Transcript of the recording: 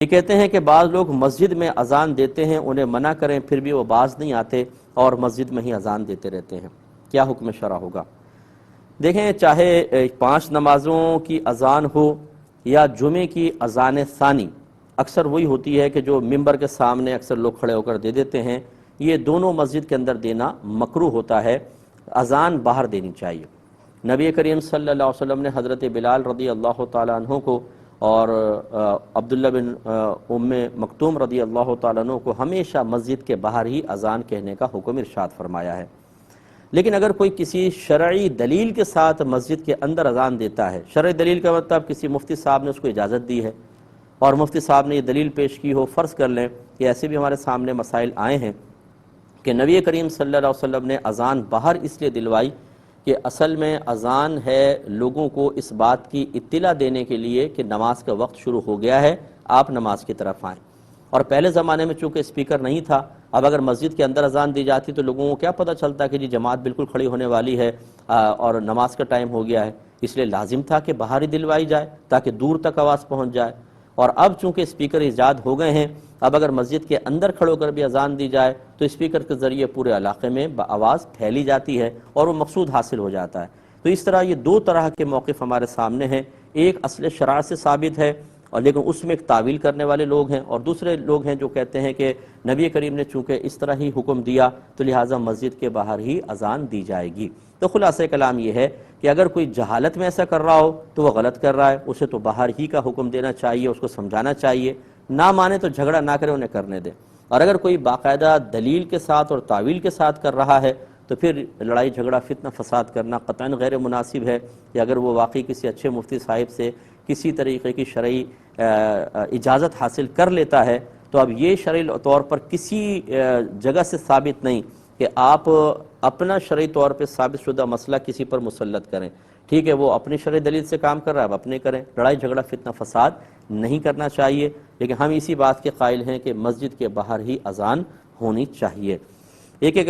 یہ کہتے ہیں کہ بعض لوگ مسجد میں اذان دیتے ہیں، انہیں منع کریں پھر بھی وہ باز نہیں آتے اور مسجد میں ہی اذان دیتے رہتے ہیں، کیا حکم شرع ہوگا؟ دیکھیں، چاہے 5 نمازوں کی اذان ہو یا جمعے کی اذان ثانی، اکثر وہی ہوتی ہے کہ جو ممبر کے سامنے اکثر لوگ کھڑے ہو کر دے دیتے ہیں، یہ دونوں مسجد کے اندر دینا مکروہ ہوتا ہے، اذان باہر دینی چاہیے۔ نبی کریم صلی اللہ علیہ وسلم نے حضرت بلال رضی اللہ تعالیٰ عنہ کو اور عبداللہ بن ام مکتوم رضی اللہ تعالیٰ عنہ کو ہمیشہ مسجد کے باہر ہی اذان کہنے کا حکم ارشاد فرمایا ہے۔ لیکن اگر کوئی کسی شرعی دلیل کے ساتھ مسجد کے اندر اذان دیتا ہے، شرعی دلیل کا مطلب کسی مفتی صاحب نے اس کو اجازت دی ہے اور مفتی صاحب نے یہ دلیل پیش کی ہو، فرض کر لیں کہ ایسے بھی ہمارے سامنے مسائل آئے ہیں کہ نبی کریم صلی اللہ علیہ وسلم نے اذان باہر اس لیے دلوائی کہ اصل میں اذان ہے لوگوں کو اس بات کی اطلاع دینے کے لیے کہ نماز کا وقت شروع ہو گیا ہے، آپ نماز کی طرف آئیں۔ اور پہلے زمانے میں چونکہ اسپیکر نہیں تھا، اب اگر مسجد کے اندر اذان دی جاتی تو لوگوں کو کیا پتہ چلتا کہ جی جماعت بالکل کھڑی ہونے والی ہے اور نماز کا ٹائم ہو گیا ہے، اس لیے لازم تھا کہ باہر ہی دلوائی جائے تاکہ دور تک آواز پہنچ جائے۔ اور اب چونکہ اسپیکر ایجاد ہو گئے ہیں، اب اگر مسجد کے اندر کھڑے ہو کر بھی اذان دی جائے تو اسپیکر کے ذریعے پورے علاقے میں آواز پھیلی جاتی ہے اور وہ مقصود حاصل ہو جاتا ہے۔ تو اس طرح یہ 2 طرح کے موقف ہمارے سامنے ہیں، ایک اصل شرع سے ثابت ہے اور لیکن اس میں ایک تعویل کرنے والے لوگ ہیں، اور دوسرے لوگ ہیں جو کہتے ہیں کہ نبی کریم نے چونکہ اس طرح ہی حکم دیا تو لہٰذا مسجد کے باہر ہی اذان دی جائے گی۔ تو خلاصہ کلام یہ ہے کہ اگر کوئی جہالت میں ایسا کر رہا ہو تو وہ غلط کر رہا ہے، اسے تو باہر ہی کا حکم دینا چاہیے، اس کو سمجھانا چاہیے، نہ مانے تو جھگڑا نہ کرے، انہیں کرنے دے۔ اور اگر کوئی باقاعدہ دلیل کے ساتھ اور تعویل کے ساتھ کر رہا ہے تو پھر لڑائی جھگڑا فتنہ فساد کرنا قطعاً غیر مناسب ہے، کہ اگر وہ واقعی کسی اچھے مفتی صاحب سے کسی طریقے کی شرعی اجازت حاصل کر لیتا ہے تو اب یہ شرعی طور پر کسی جگہ سے ثابت نہیں کہ آپ اپنا شرعی طور پہ ثابت شدہ مسئلہ کسی پر مسلط کریں۔ ٹھیک ہے، وہ اپنی شرعی دلیل سے کام کر رہا ہے، اب اپنے کریں، لڑائی جھگڑا فتنہ فساد نہیں کرنا چاہیے، لیکن ہم اسی بات کے قائل ہیں کہ مسجد کے باہر ہی اذان ہونی چاہیے۔ ایک